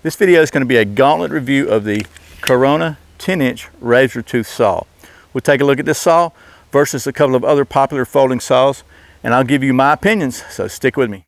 This video is going to be a gauntlet review of the Corona 10-inch razor tooth saw. We'll take a look at this saw versus a couple of other popular folding saws, and I'll give you my opinions, so stick with me.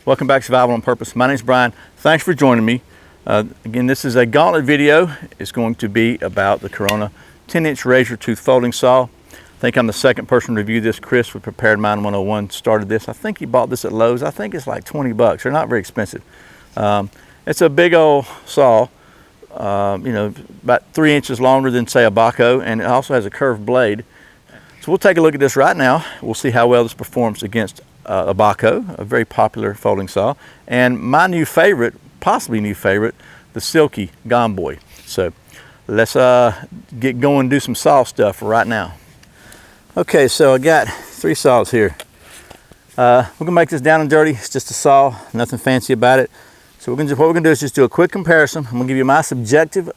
Welcome back to Survival on Purpose. My name is Brian. Thanks for joining me. Again, this is a gauntlet video. It's going to be about the Corona 10-inch razor tooth folding saw. I think I'm the second person to review this. Chris with Prepared Mind 101 started this. I think he bought this at Lowe's. I think it's like 20 bucks. They're not very expensive. It's a big old saw, you know, about 3 inches longer than, say, a Bahco, and it also has a curved blade. So we'll take a look at this right now. We'll see how well this performs against a Bahco, a very popular folding saw, and my new favorite, possibly new favorite, the Silky Gomboy. So let's get going and do some saw stuff right now. Okay, so I got 3 saws here. We're gonna make this down and dirty. It's just a saw, nothing fancy about it. So what we're gonna do is just do a quick comparison. I'm gonna give you my subjective,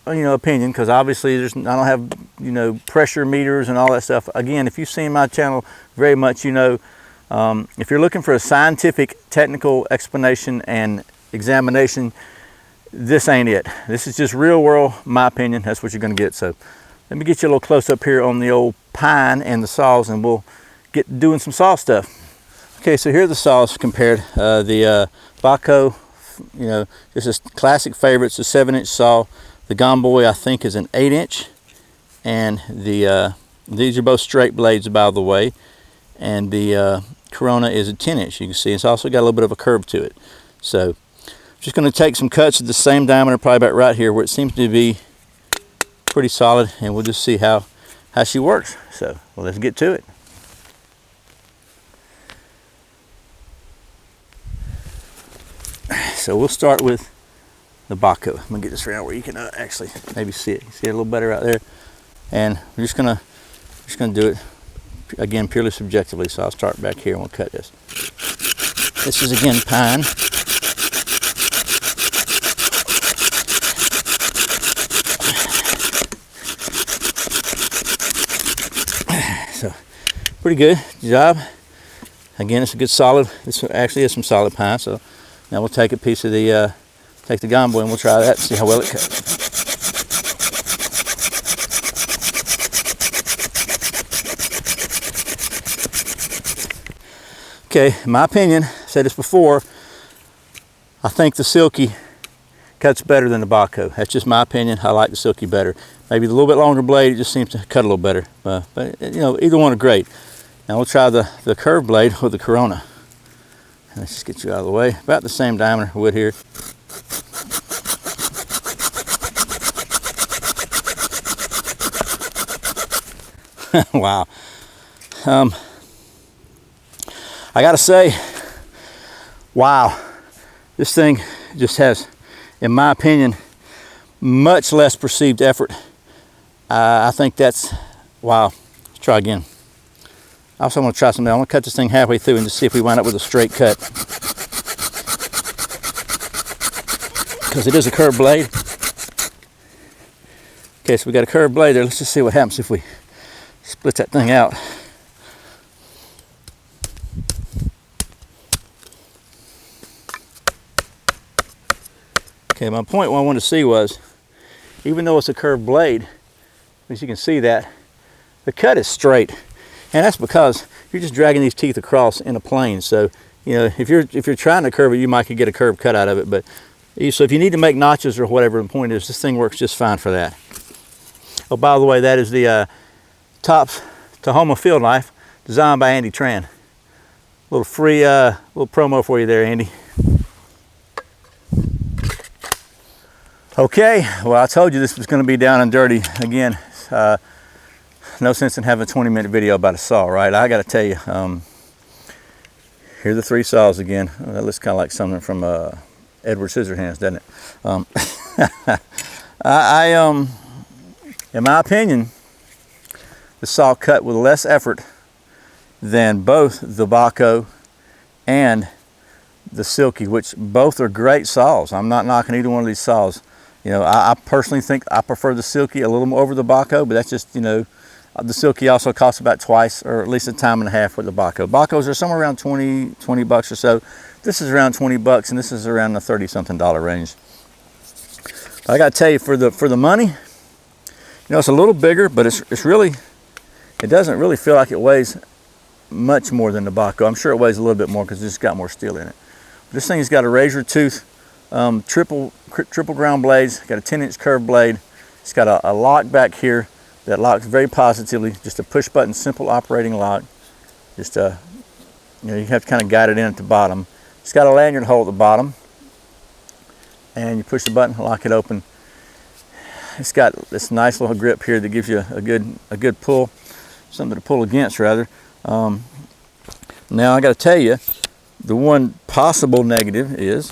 opinion, because obviously I don't have, pressure meters and all that stuff. Again, if you've seen my channel very much, if you're looking for a scientific, technical explanation and examination, this ain't it. This is just real world, my opinion. That's what you're gonna get. So let me get you a little close up here on the old pine and the saws, and we'll get doing some saw stuff. Okay, so here are the saws compared. The Bahco, this is classic favorite. It's a 7-inch saw. The Gomboy, I think, is an 8-inch, and these are both straight blades, by the way. And the Corona is a 10-inch. You can see it's also got a little bit of a curve to it. So I'm just going to take some cuts at the same diameter, probably about right here, where it seems to be pretty solid, and we'll just see how she works. So well, let's get to it. So we'll start with the Bahco. I'm gonna get this around where you can actually maybe see it. See it a little better out there. And we're just gonna do it again purely subjectively. So I'll start back here and we'll cut this. This is again pine. So pretty good job. Again, it's a good solid. This actually is some solid pine. So now we'll take a piece of the take the Gomboy and we'll try that and see how well it cuts. Okay, in my opinion, I said this before, I think the Silky cuts better than the Bahco. That's just my opinion. I like the Silky better. Maybe a little bit longer blade, it just seems to cut a little better. But either one are great. Now we'll try the curved blade with the Corona. Let's just get you out of the way. About the same diameter wood here. Wow. I gotta say, wow, this thing just has, in my opinion, much less perceived effort. I think that's, wow. Let's try again. I also want to try something. I want to cut this thing halfway through and just see if we wind up with a straight cut. Because it is a curved blade. Okay, so we got a curved blade there. Let's just see what happens if we split that thing out. Okay, my point what I wanted to see was, even though it's a curved blade, as you can see that, the cut is straight. And that's because you're just dragging these teeth across in a plane. So, if you're trying to curve it, you might could get a curved cut out of it. But so if you need to make notches or whatever the point is, this thing works just fine for that. Oh, by the way, that is the Tops Tahoma Field Knife, designed by Andy Tran. Little free little promo for you there, Andy. Okay, well, I told you this was going to be down and dirty again. No sense in having a 20-minute video about a saw, right? I got to tell you, here are the 3 saws again. That looks kind of like something from Edward Scissorhands, doesn't it? In my opinion, the saw cut with less effort than both the Bahco and the Silky, which both are great saws. I'm not knocking either one of these saws. I personally think I prefer the Silky a little more over the Bahco, but that's just, The Silky also costs about twice, or at least a time and a half, with the Bahco. Bahcos are somewhere around 20 bucks or so. This is around 20 bucks, and this is around the 30-something dollar range. But I gotta tell you, for the money, you know, it's a little bigger, but it's really, it doesn't really feel like it weighs much more than the Bahco. I'm sure it weighs a little bit more because it's got more steel in it. This thing has got a razor tooth, triple ground blades, got a 10-inch curved blade. It's got a lock back here that locks very positively, just a push button, simple operating lock. Just you know, you have to kind of guide it in at the bottom. It's got a lanyard hole at the bottom, and you push the button, lock it open. It's got this nice little grip here that gives you a good pull, something to pull against rather. Now I got to tell you, the one possible negative is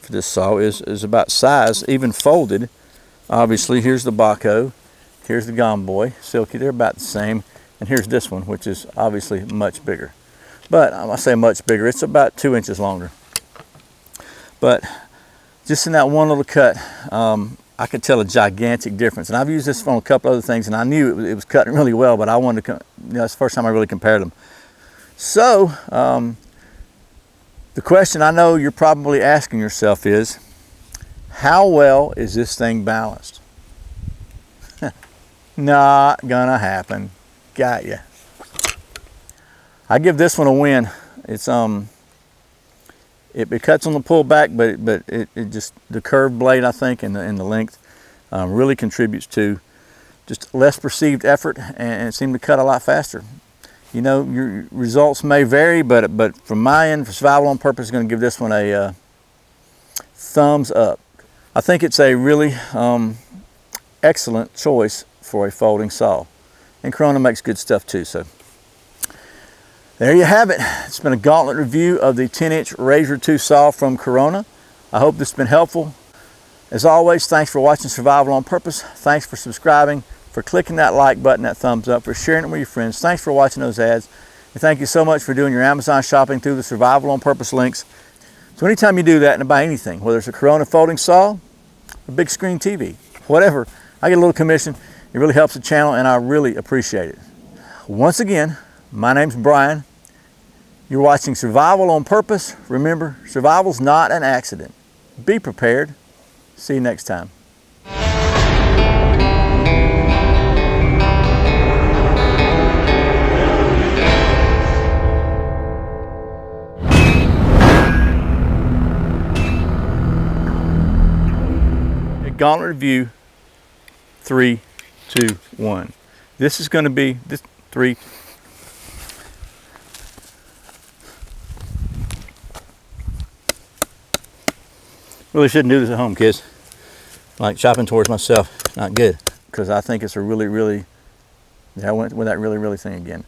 for this saw is about size, even folded. Obviously, here's the Bahco, here's the Gomboy, Silky. They're about the same, and here's this one, which is obviously much bigger. But I say much bigger, it's about 2 inches longer. But just in that one little cut, I could tell a gigantic difference. And I've used this on a couple other things, and I knew it was cutting really well, but I wanted to, you know, it's the first time I really compared them. So, the question I know you're probably asking yourself is, how well is this thing balanced? Not gonna happen. Got ya. I give this one a win. It's it cuts on the pullback, but it just, the curved blade, I think, and the length really contributes to just less perceived effort, and it seemed to cut a lot faster. You know, your results may vary, but from my end, for survival on purpose, I'm going to give this one a thumbs up. I think it's a really excellent choice for a folding saw, and Corona makes good stuff too. So there you have it. It's been a Gauntlet review of the 10-inch razor tooth saw from Corona. I hope this has been helpful. As always, thanks for watching Survival on Purpose. Thanks for subscribing, for clicking that like button, that thumbs up, for sharing it with your friends. Thanks for watching those ads. And thank you so much for doing your Amazon shopping through the Survival on Purpose links. So anytime you do that and buy anything, whether it's a Corona folding saw, a big screen TV, whatever, I get a little commission. It really helps the channel, and I really appreciate it. Once again, my name's Brian. You're watching Survival on Purpose. Remember, survival's not an accident. Be prepared. See you next time. Gauntlet review, 3, 2, 1. This is going to be this 3. Really shouldn't do this at home, kids. Like shopping towards myself, not good. Because I think it's a really, yeah, I went with that really thing again.